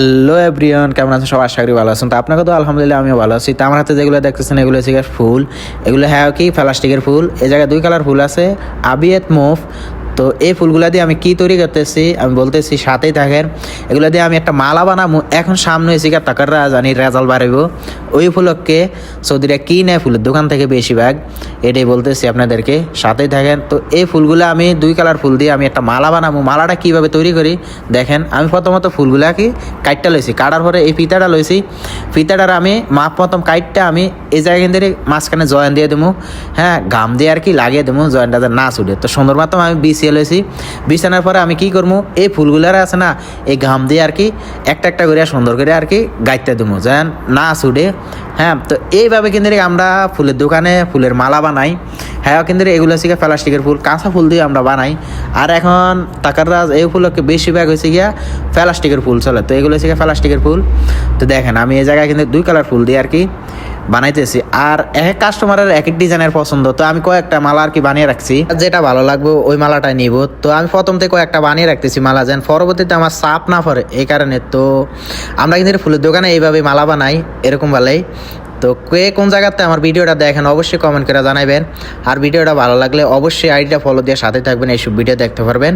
Hello everyone, কেমন আছেন সবাই? আশা করি ভালো আছেন। তো আপনাকে তো আলহামদুলিল্লাহ আমিও ভালো আছি। তো আমার হাতে যেগুলো দেখতেছেন এগুলো হচ্ছে গিয়ে ফুল। এগুলো হ্যাঁ কি প্লাস্টিকের ফুল। এই জায়গায় দুই কালার ফুল আছে, আবিয়েত মুভ। তো এই ফুলগুলা দিয়ে আমি কি তৈরি করতেছি আমি বলতেছি, সাথেই থাকেন। এগুলো দিয়ে আমি একটা মালা বানাবো। এখন সামনে এসে টাকাররা জানি রেজাল্ট বাড়াইব, ওই ফুলকে সৌদিরা কি নেয় ফুলের দোকান থেকে বেশিরভাগ, এটাই বলতেছি আপনাদেরকে, সাথেই থাকেন। তো এই ফুলগুলো আমি দুই কালার ফুল দিয়ে আমি একটা মালা বানাবো। মালাটা কীভাবে তৈরি করি দেখেন। আমি প্রথমত ফুলগুলা কি কাটটা লইছি, কাটার পরে এই ফিতাটা লইছি। ফিতাটার আমি মাপ মতন কাটটা আমি এই জায়গায় কিন্তু মাঝখানে জয়েন দিয়ে দেবো, হ্যাঁ গাম দিয়ে আর কি লাগিয়ে দেবো, জয়েনটা না ছুটে। তো সুন্দর মতন আমি বিছিয়ে লইছি। বিছানার পরে আমি কি করবো, এই ফুলগুলার আছে না, এই ঘাম দিয়ে আর কি একটা একটা করে সুন্দর করে আর কি গাইতে দেবো যেন না ছুটে। হ্যাঁ, তো এইভাবে কিন্তু আমরা ফুলের দোকানে ফুলের মালা বানাই। হ্যাঁ, কিন্তু এগুলো হচ্ছে প্লাস্টিকের ফুল, কাঁচা ফুল দিয়ে আমরা বানাই। আর এখন টাকাররা এই ফুলকে বেশিরভাগ হয়েছে গিয়া প্লাস্টিকের ফুল চলে। তো এগুলো হচ্ছে প্লাস্টিকের ফুল। তো দেখেন আমি এই জায়গায় কিন্তু দুই কালার ফুল দিয়ে আর কি বানাইতেছি। আর এক কাস্টমারের এক এক ডিজাইনের পছন্দ, তো আমি কয়েকটা মালা আর কি বানিয়ে রাখছি, যেটা ভালো লাগবে ওই মালাটাই নিব। তো আমি প্রথম থেকে কয়েকটা বানিয়ে রাখতেছি মালা, যেন পরবর্তীতে আমার চাপ না পড়ে এই কারণে। তো আমরা কিন্তু ফুলের দোকানে এইভাবে মালা বানাই এরকম ভালোই। তো কে কোন জায়গাতে আমার ভিডিওটা দেখেন অবশ্যই কমেন্ট করে জানাবেন। আর ভিডিওটা ভালো লাগলে অবশ্যই আইডিটা ফলো দিয়ে সাথে থাকবেন, এইসব ভিডিও দেখতে পারবেন।